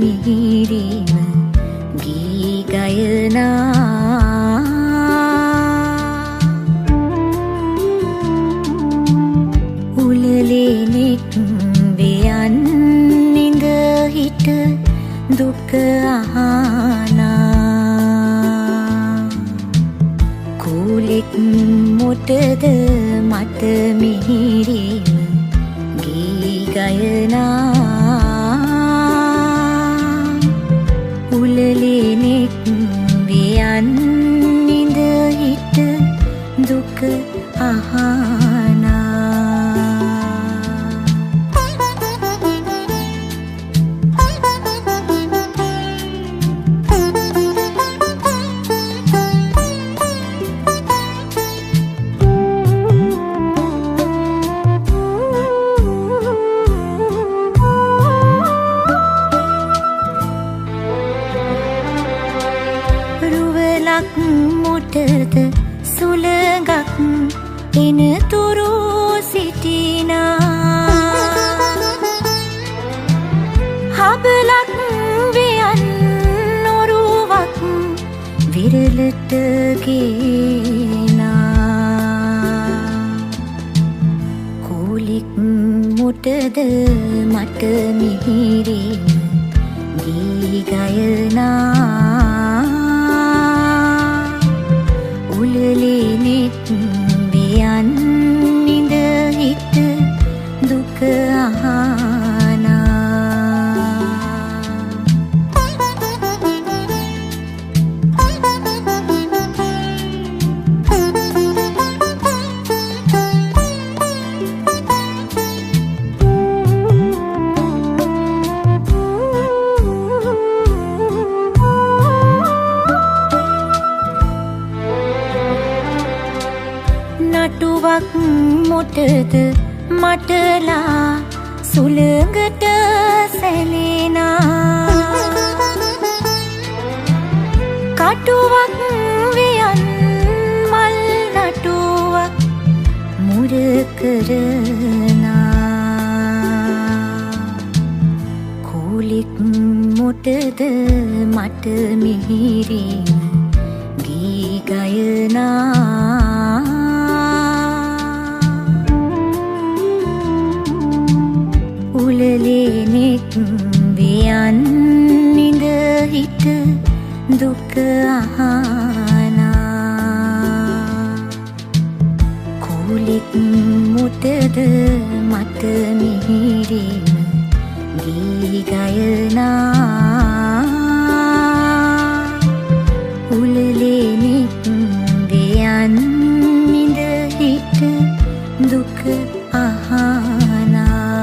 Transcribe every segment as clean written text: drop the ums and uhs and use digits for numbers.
මිහිරීම ගී ගයනා උලලෙනෙක් වෙයන් නිඳ හිට දුක අහනා කුලෙක් මොටද මට මිහිරීම ගී ගයනා උලලෙනෙක් වෙයන් නිඳ හිට දුක අහනා මොටද සුළඟක් එනතුරු සිටිනා හබලක් වෙයන් නොරුවක් විරලට ගේනා කුලෙක් මොටද මට මිහිරීම ගී ගයනා උලලෙනෙක් වෙයන් නිඳ හිට දුක අහනා නටුවක් මොටද මටලා සුළඟට සැලෙනා කටුවක් වෙයන් මල් නටුවක් මුර කරනා කුලෙක් මොටද මට මිහිරීම ගී ගයනා උලලෙනෙක් වෙයන් නිඳ හිට දුක අහනා කුලෙක් මොටද මට මිහිරීම ගී ගයනා උලලෙනෙක් වෙයන් නිඳ හිට දුක අහනා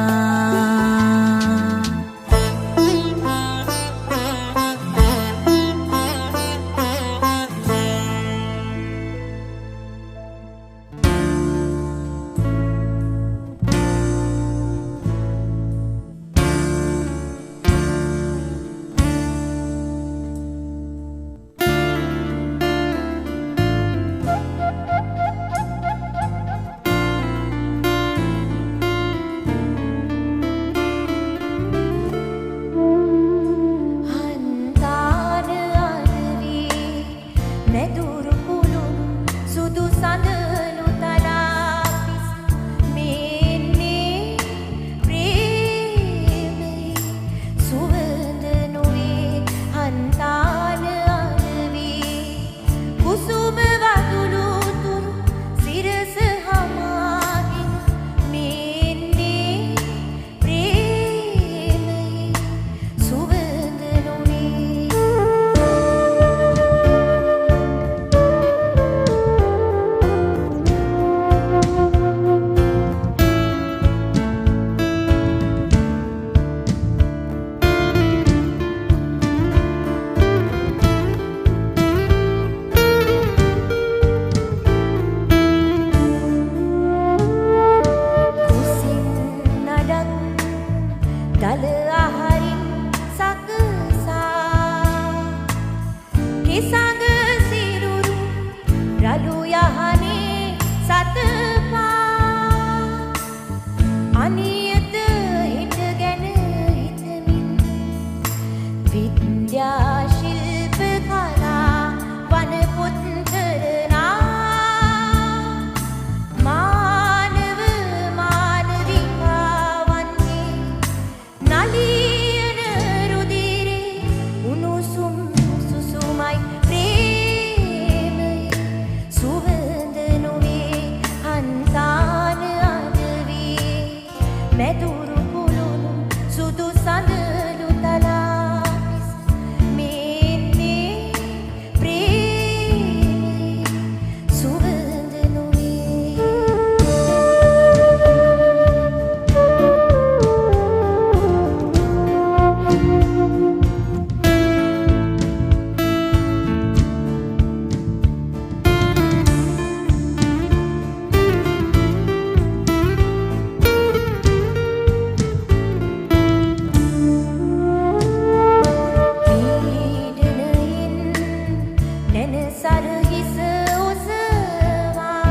හිස ඔසවා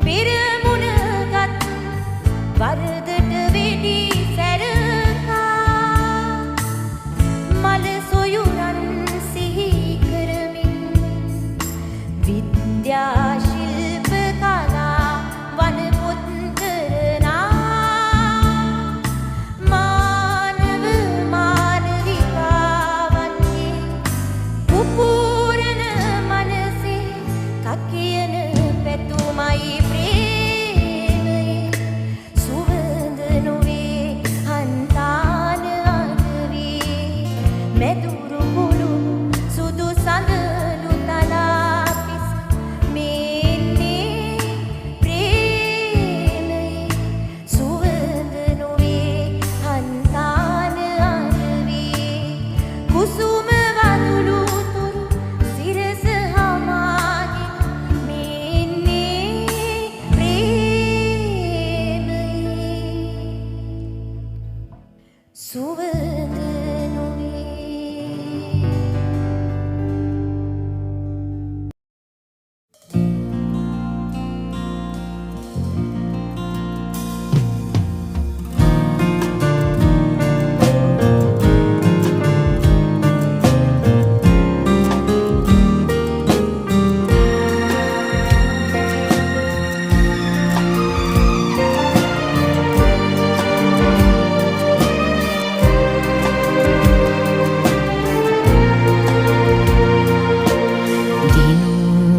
පිරමුණගත් වරදට වෙඩි සැරකා මල සොයුරන් සිහි කරමින් විද්‍යා ශිල්ප කලා වන පොත් කරනා මානව මානවිකාවන්ගේ පුපුරන මනසේ කකියන පැතුමයි ප්‍රේමයේ සුවඳ නොවේ හන්තාන අඩවියේ මැදුරු කුළු සුදු සඳලු තලා පිස මෙන්නේ ප්‍රේමයේ සුවඳ නොවේ හන්තාන අඩවියේ කුසුම වඳුරු තුරු සිරස හමාගෙන මෙන්නේ ප්‍රේමයේ සුවඳ නොවේ.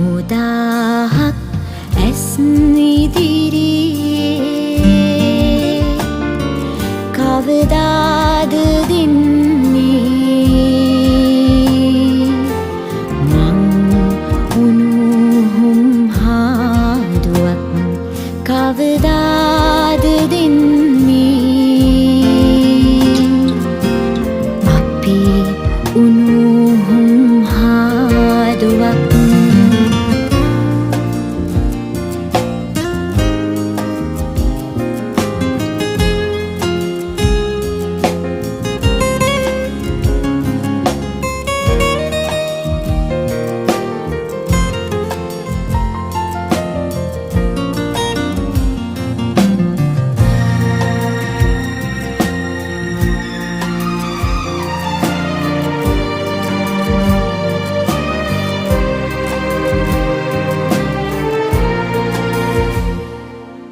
දිනුදාහක් ඇස් ඉදිරියේ කවදාද දෙන්නේ මං උණුහුම් හාදුවක් කවදාද දෙන්නේ අපි උණුහුම් හාදුවක්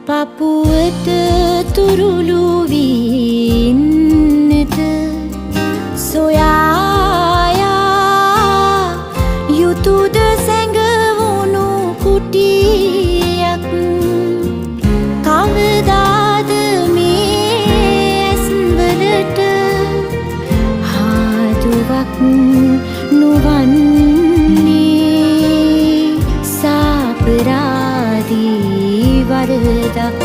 පපුවට තුරුළු වීන්නට සොයායා යුතුද සැඟවුණු කුටියක් කවදාද මේ ඇස්වලට හාදුවක් නොවන්නේ සාපරාදී වරදක්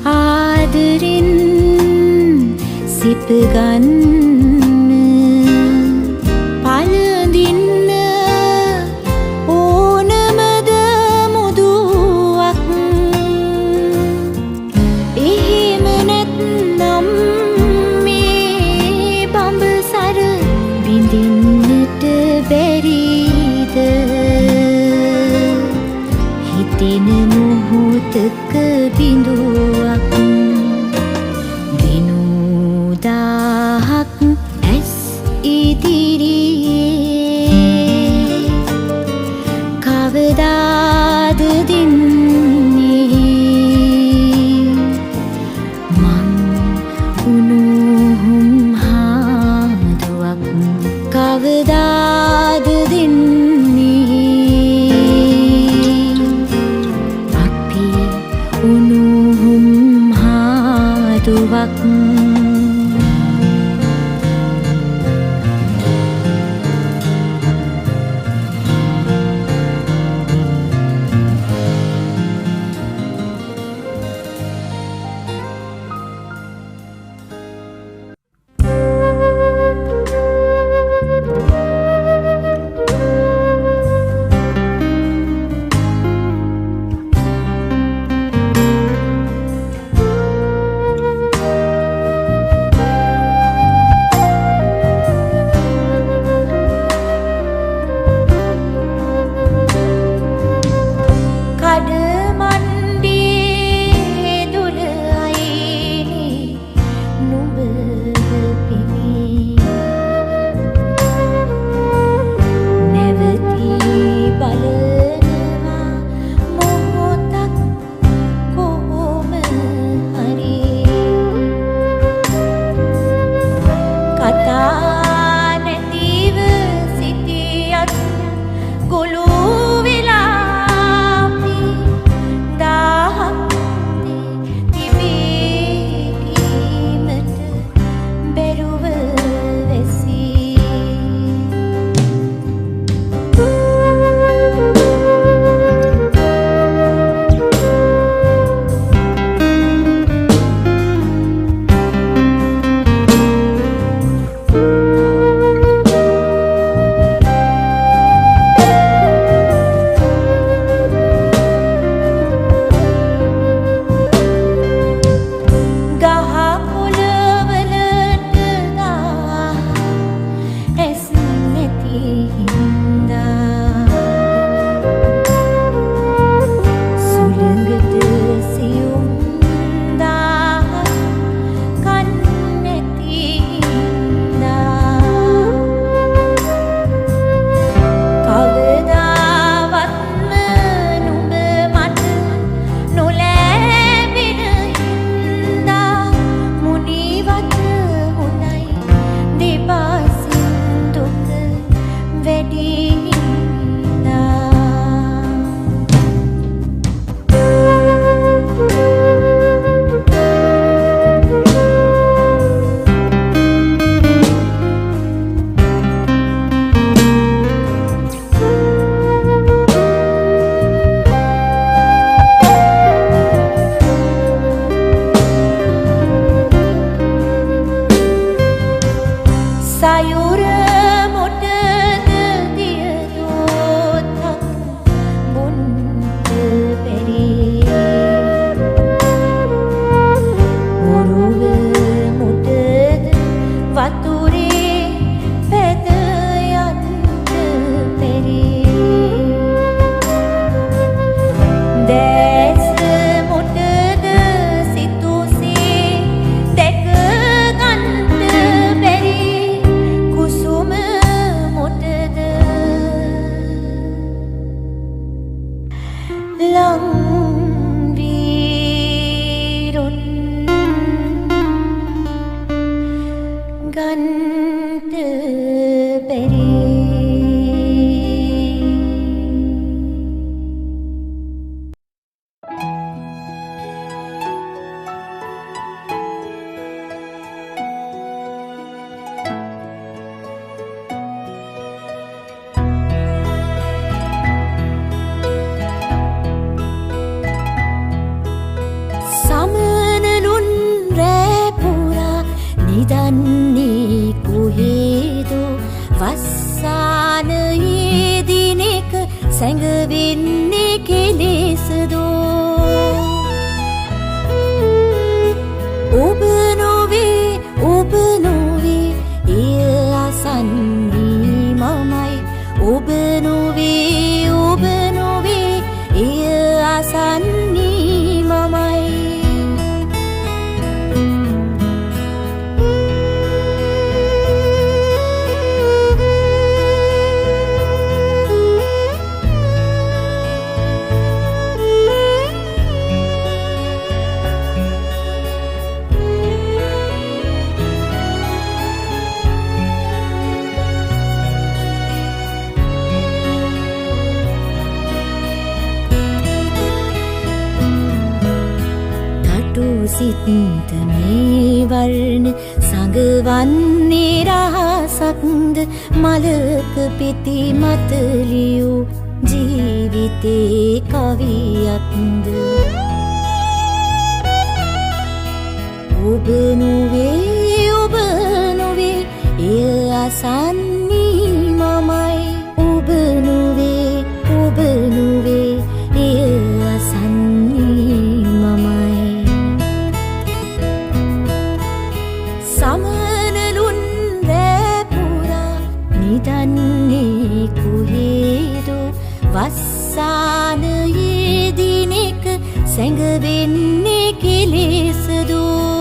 ආදරෙන් සිප ගන්න පළඳින්න ඕනමද මුදුවක් එහෙම නැත්නම් මේ බඹසර විඳින්නට බැරිද හිතෙන මොහොතක බිඳුවක් දිනුදාහක් sayur muda diyotak bun beri uruga muda vature pedayan beri des muda situsi dek ganta beri kusuma muda lang virun ganta beri සමනලුන් රැපුරා නිදන්නේ කොහෙදෝ වස්සානයේ දිනෙක සැඟවෙන්නේ කෙලෙසදෝ ඔබ නොවේ එය අසන්නේ මමයි ඔබ නොවේ එය අසන්නේ මමයි සිත මේ වර්ණ සඟවන්නේ රහසක්ද මලක පිති මත ලියූ ජීවිතේ කවියක්ද ඔබ නොවේ එය අසන්නේ මමයි ඔබ නොවේ එය අසන්නේ මමයි සමනලුන් රැපුරා නිදන්නේ කොහෙදෝ වස්සානයේ දිනෙක සැඟවෙන්නේ කෙලෙසදෝ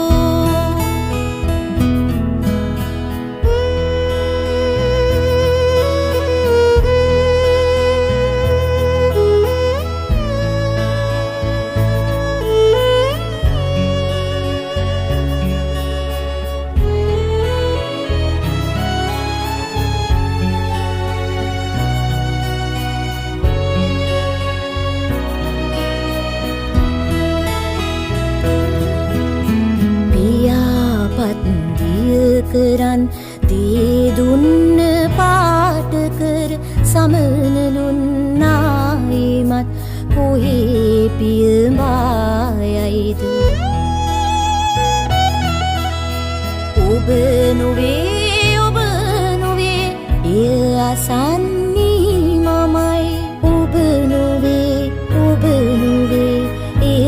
කරන් දේ දුන්න පාට කර සමනලුන් නායිමත් කොහේ පියඹායයිද ඔබ නොවේ එය අසන්නේ මමයි ඔබ නොවේ එය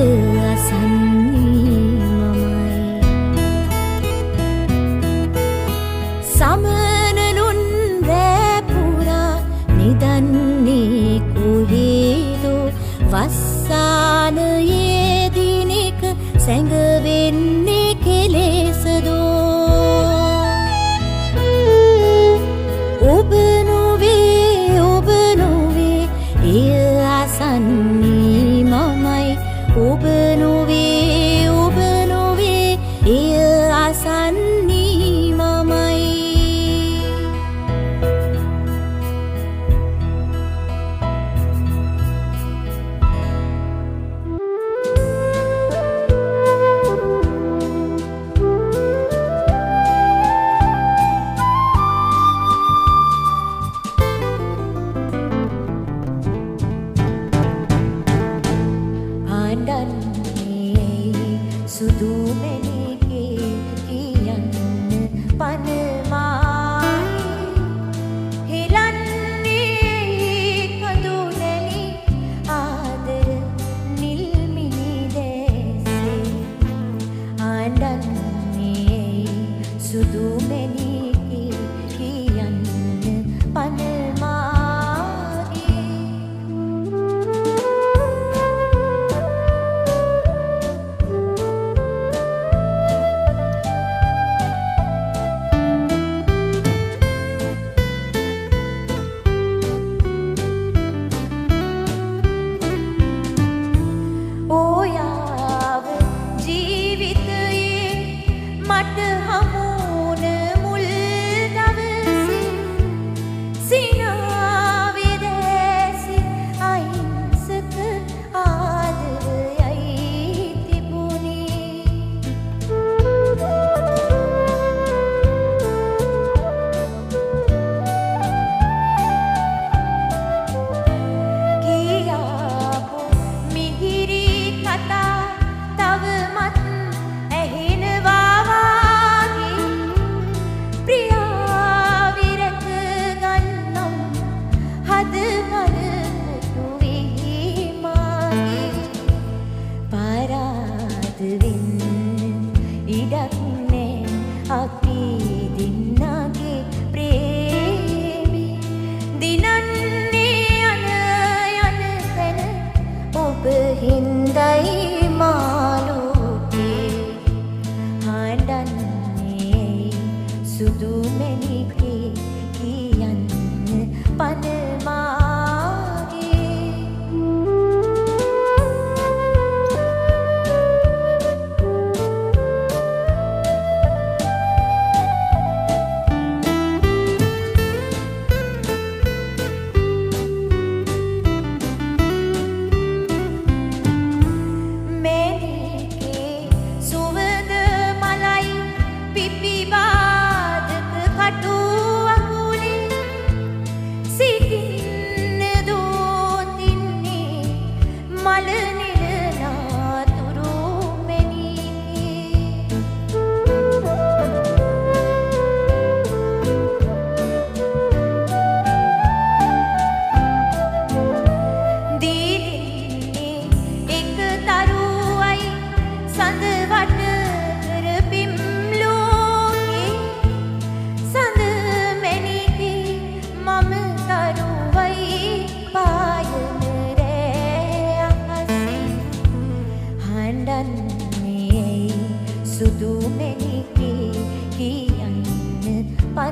අසන්නේ මමයි සමනලුන් රැපුරා නිදන්නේ කොහෙදෝ වස්සානයේ දිනෙක සැඟවෙන්නේ කෙලෙසදෝ ඔබ නොවේ එය අසන්නේ මමයි ඔබ නොවේ එය අසන්නේ මමයි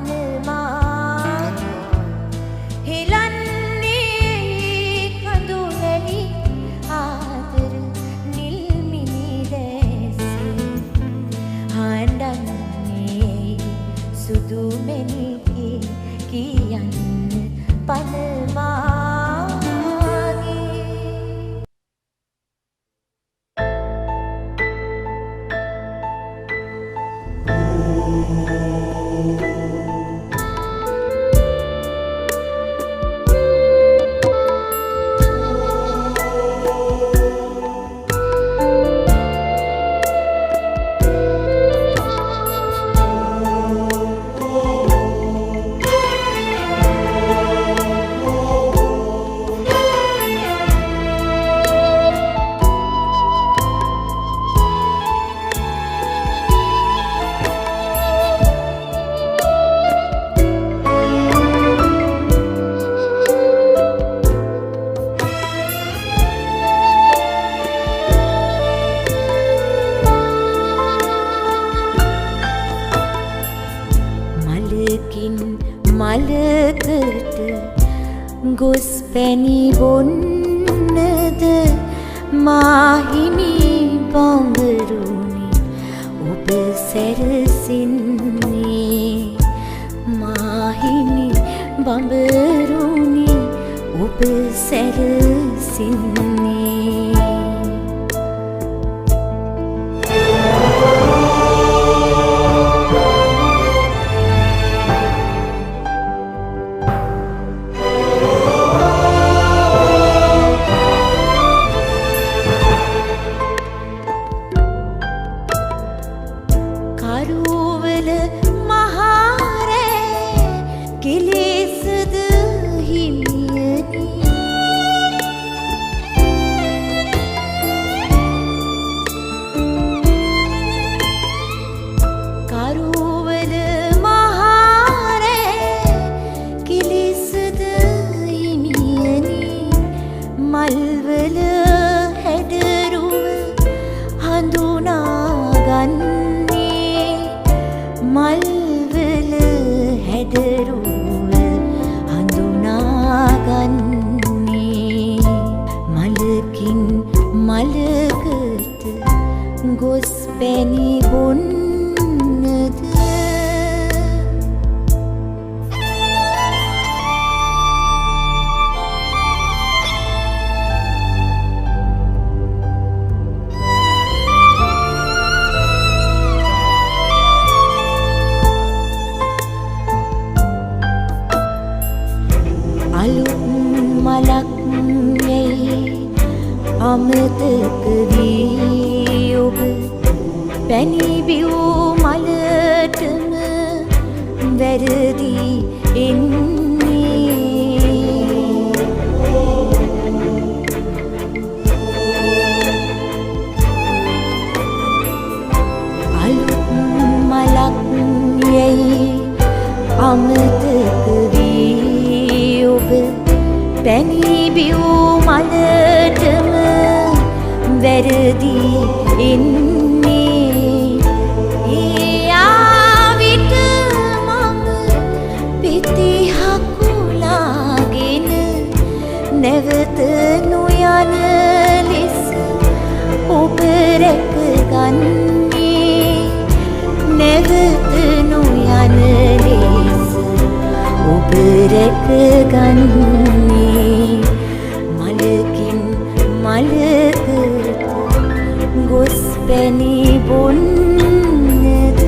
පනමා හෙලන්නේ කඳුලැලි ආදර නිල්මිනි දැසේ හඬන්නේ සුදු මෙනිකේ කියන්න පනමාගේ මලකට ගොස් පැණි බොන්නද මාහිමි බඹරුනි ඔබ සැරසින්නේ මාහිමි බඹරුනි ඔබ සැරසින්නේ කරුවල මහරෑ කෙලෙසද හිමියනි කරුවල මහරෑ කෙලෙසද හිමියනි මල්වල හැඩරුව හඳුනාගන්න මල්වල හැඩරුව හඳුනාගන්නේ මලකින් මලකට ගොස් පැණි බොන්නද අලුත් මලක් යැයි අමතක වී ඔබ පැණි බිව් මලටම වැරදි එන්නේ අලුත් මලක් යැයි අමතක වී ඔබ පැණි බිව් මලටම වැරදි එන්නේ ඒ ආවිට මම පිටි හකුලාගෙන නැවත නොයන ලෙස ඔබ රැකගන්නේ නැවත නොයන ලෙස ඔබ රැකගන්නේ මලකින් මලකට ගොස් පැණි බොන්නද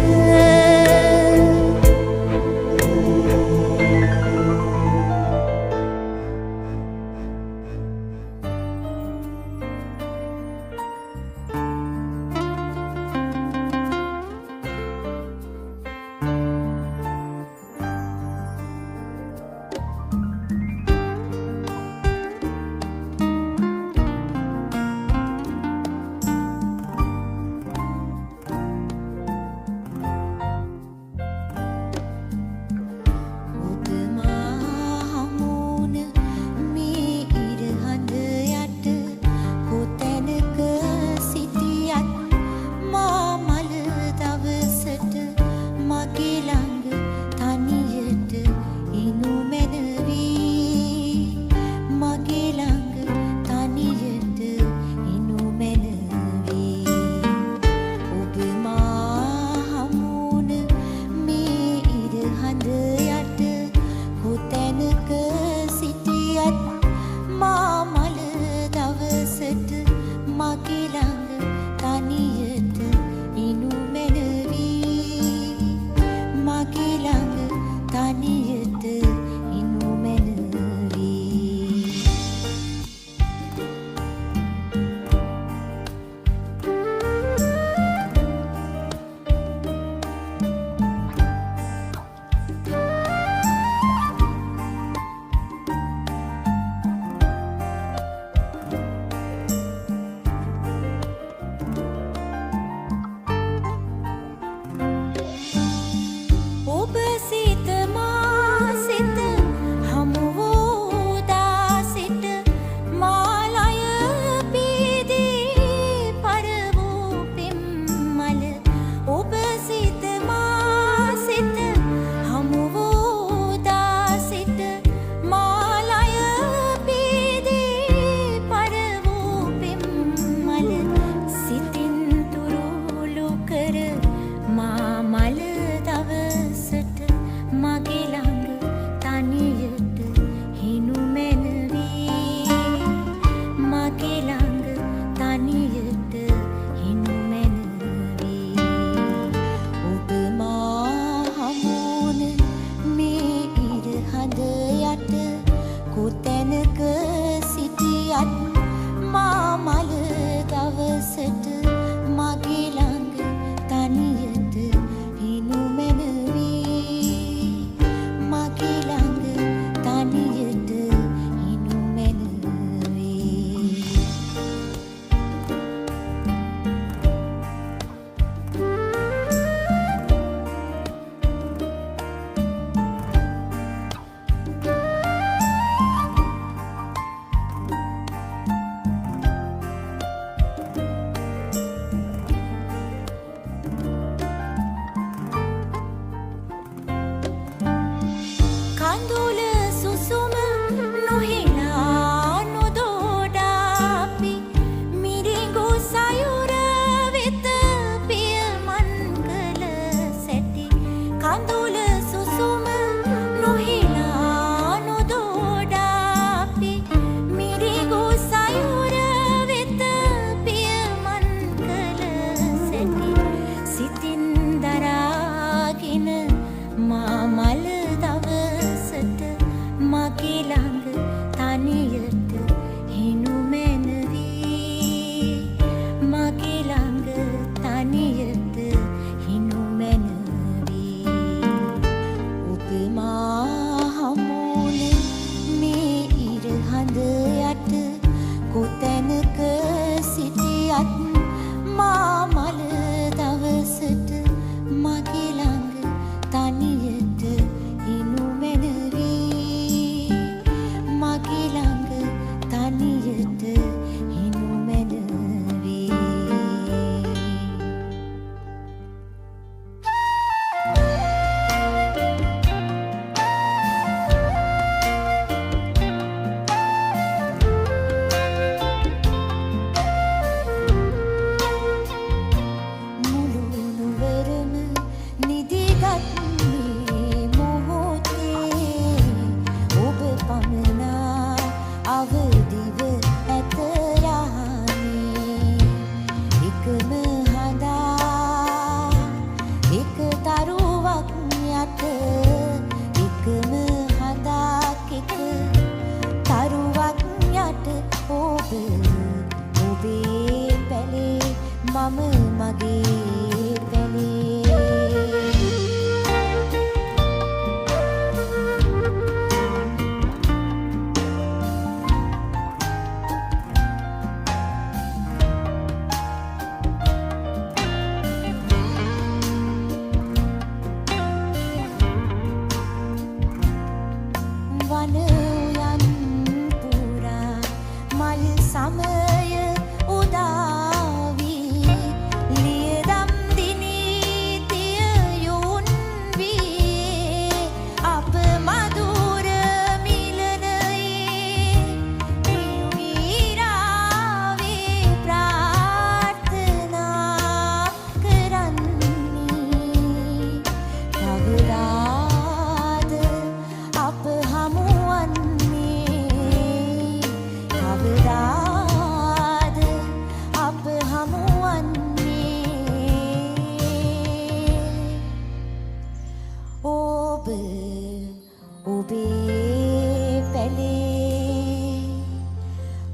ඔබේ පැලේ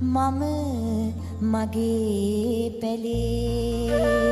මම මගේ පැලේ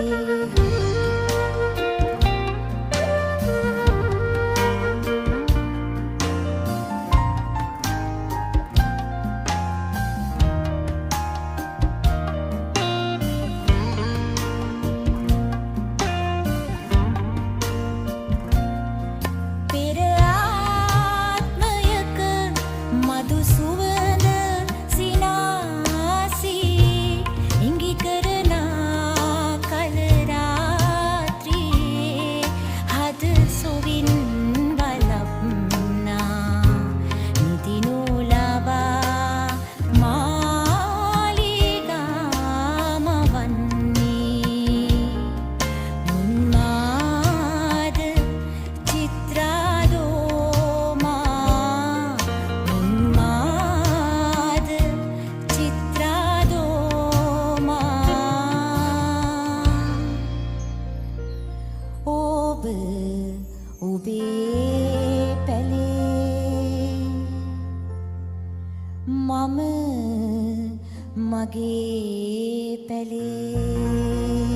ඔබේ පැලේ මම මගේ පැලේ